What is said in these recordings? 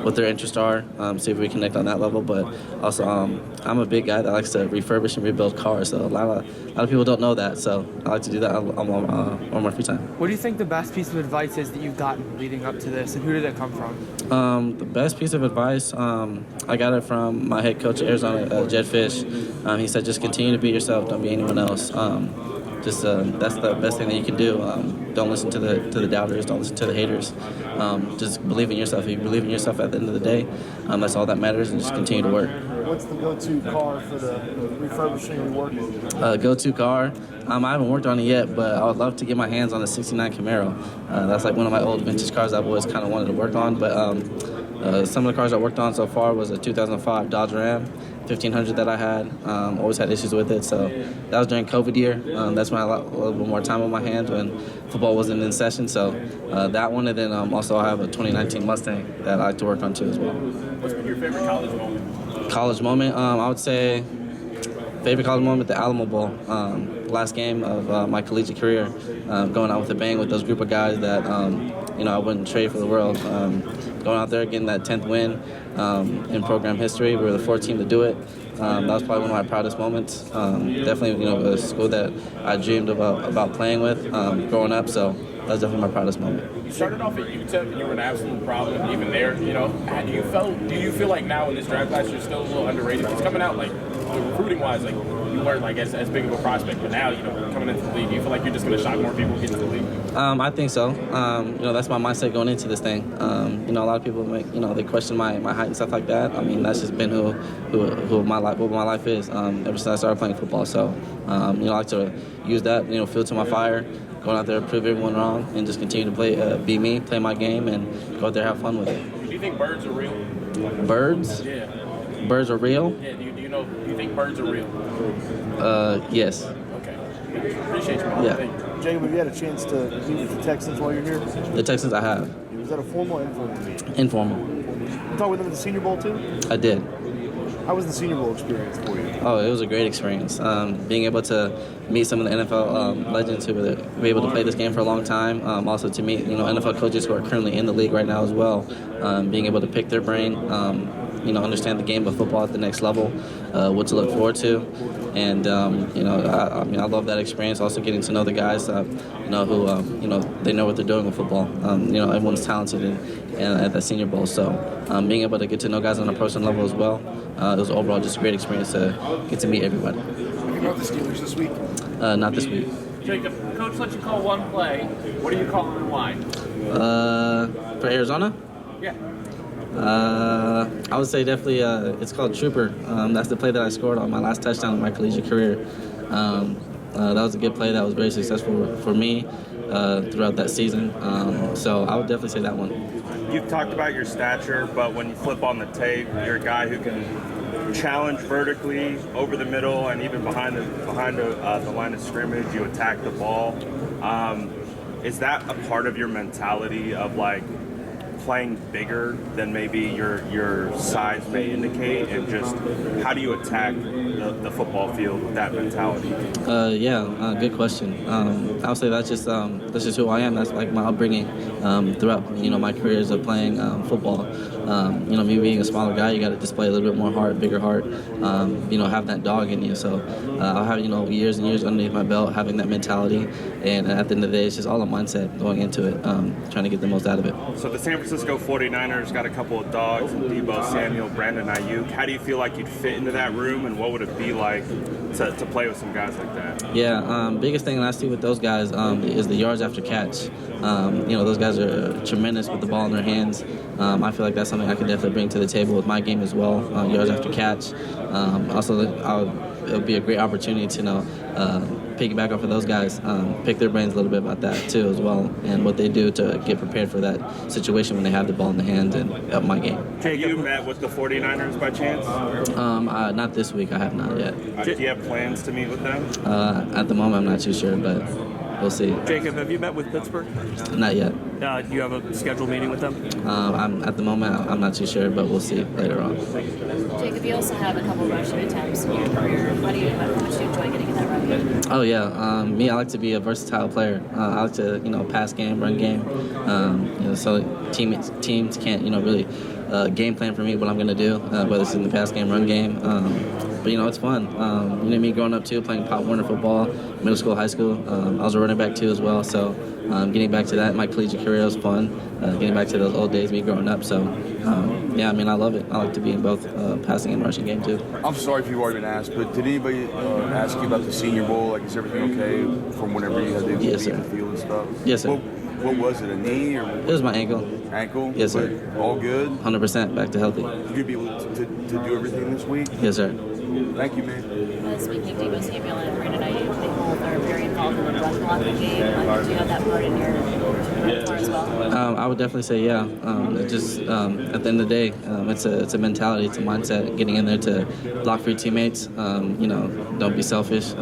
what their interests are, see if we connect on that level. But also, I'm a big guy that likes to refurbish and rebuild cars. So a lot of people don't know that. So I like to do that on my free time. What do you think the best piece of advice is that you've gotten leading up to this, and who did it come from? The best piece of advice, I got it from my head coach at Arizona, Jed Fish. He said, just continue to be yourself. Don't be anyone else. That's the best thing that you can do. Don't listen to the doubters. Don't listen to the haters. Just believe in yourself. If you believe in yourself at the end of the day, that's all that matters, and just continue to work. What's the go-to car for the refurbishing and working? Go-to car? I haven't worked on it yet, but I would love to get my hands on a 69 Camaro. That's like one of my old vintage cars I've always kind of wanted to work on. But some of the cars I worked on so far was a 2005 Dodge Ram 1500 that I had. Always had issues with it, so that was during COVID year. That's when I had a little bit more time on my hands when football wasn't in session. So that one, and then also I have a 2019 Mustang that I like to work on too as well. What's been your favorite college moment? College moment, I would say favorite college moment, the Alamo Bowl. Last game of my collegiate career, going out with a bang with those group of guys that I wouldn't trade for the world. Going out there, getting that 10th win in program history. We were the fourth team to do it. That was probably one of my proudest moments. Definitely, a school that I dreamed about playing with growing up. So that was definitely my proudest moment. You started off at UTEP and you were an absolute problem even there. How do you feel like now in this draft class you're still a little underrated? It's coming out like recruiting wise, like you weren't like as big of a prospect, but now coming into the league, do you feel like you're just going to shock more people getting to the league? I think so. That's my mindset going into this thing. A lot of people they question my height and stuff like that. I mean, that's just been what my life is ever since I started playing football. So I like to use that fuel to my fire, going out there, prove everyone wrong, and just continue to be me, play my game, and go out there have fun with it. Do you think birds are real? Birds? Yeah. Birds are real? Yeah. Do you think birds are real? Yes. Okay. Appreciate you, man. Yeah. Thank you. Jacob, have you had a chance to meet with the Texans while you're here? The Texans I have. Was that a formal or informal meeting? Informal. You talked with them at the Senior Bowl too? I did. How was the Senior Bowl experience for you? Oh, it was a great experience. Being able to meet some of the NFL legends who were able to play this game for a long time. Also to meet NFL coaches who are currently in the league right now as well. Being able to pick their brain, understand the game of football at the next level, what to look forward to, and I love that experience. Also getting to know the guys, who they know what they're doing with football. Everyone's talented and at the Senior Bowl, so being able to get to know guys on a personal level as well. It was overall just a great experience to get to meet everybody. Have you met the Steelers this week? Not this week. Jacob, coach let you call one play. What are you calling and why? For Arizona? Yeah. I would say definitely it's called Trooper. That's the play that I scored on my last touchdown in my collegiate career. That was a good play that was very successful for me throughout that season. So I would definitely say that one. You've talked about your stature, but when you flip on the tape, you're a guy who can challenge vertically, over the middle, and even behind the line of scrimmage. You attack the ball. Is that a part of your mentality of like playing bigger than maybe your size may indicate, and just how do you attack the football field with that mentality? Good question. I would say that's just who I am. That's like my upbringing throughout my careers of playing football. Me being a smaller guy, you got to display a little bit more heart, bigger heart. Have that dog in you. So I'll have years and years underneath my belt, having that mentality, and at the end of the day, it's just all a mindset going into it, trying to get the most out of it. So the San Francisco 49ers got a couple of dogs, and Debo Samuel, Brandon Ayuk. How do you feel like you'd fit into that room, and what would it be like to play with some guys like that? Yeah, biggest thing that I see with those guys is the yards after catch. Those guys are tremendous with the ball in their hands. I feel like that's something I could definitely bring to the table with my game as well, yards after catch. It would be a great opportunity to piggyback off of those guys, pick their brains a little bit about that too as well, and what they do to get prepared for that situation when they have the ball in the hands and up my game. Have you met with the 49ers by chance? Not this week. I have not yet. Do you have plans to meet with them? At the moment, I'm not too sure, but we'll see. Jacob, have you met with Pittsburgh? Not yet. Do you have a scheduled meeting with them? At the moment, I'm not too sure, but we'll see later on. Jacob, you also have a couple rushing attempts in your career. How much do you enjoy getting in that run game? Oh yeah, I like to be a versatile player. I like to pass game, run game. So teams can't really game plan for me, what I'm going to do, whether it's in the pass game, run game. But, it's fun. You know me growing up, too, playing Pop Warner football, middle school, high school. I was a running back, too, as well. So getting back to that, my collegiate career was fun. Getting back to those old days, me growing up. So, I love it. I like to be in both passing and rushing game, too. I'm sorry if you've already been asked, but did anybody ask you about the Senior Bowl? Like, is everything okay from whenever you had to Yes, be in sir. the field and stuff? Yes, sir. What was it, a knee or It was my ankle. ankle? Yes, sir. But all good? 100% back to healthy. You could be able to do everything this week? Yes, sir. Thank you, man. Speaking of Debo Samuel and Brandon Ayuk, they both are very involved in the run blocking game. Do you have that part in your repertoire as well? I would definitely say, yeah. At the end of the day, it's a mentality, it's a mindset. Getting in there to block for your teammates. Don't be selfish.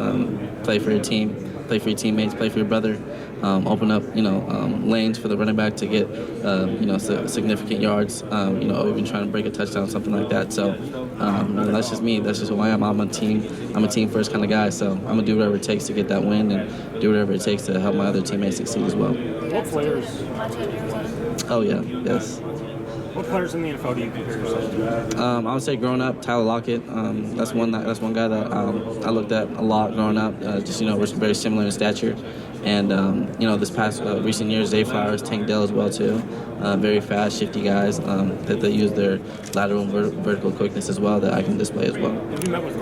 Play for your team. Play for your teammates. Play for your brother. Open up, lanes for the running back to get, significant yards. Or even trying to break a touchdown, something like that. So that's just me. That's just who I am. I'm a team first kind of guy. So I'm gonna do whatever it takes to get that win and do whatever it takes to help my other teammates succeed as well. What players? Much at Arizona? Oh yeah, yes. What players in the NFL do you compare yourself to? I would say growing up, Tyler Lockett. That's one guy that I looked at a lot growing up. We're very similar in stature. And this past recent years, Zay Flowers, Tank Dell as well too. Very fast, shifty guys that they use their lateral and vertical quickness as well that I can display as well. Have you met with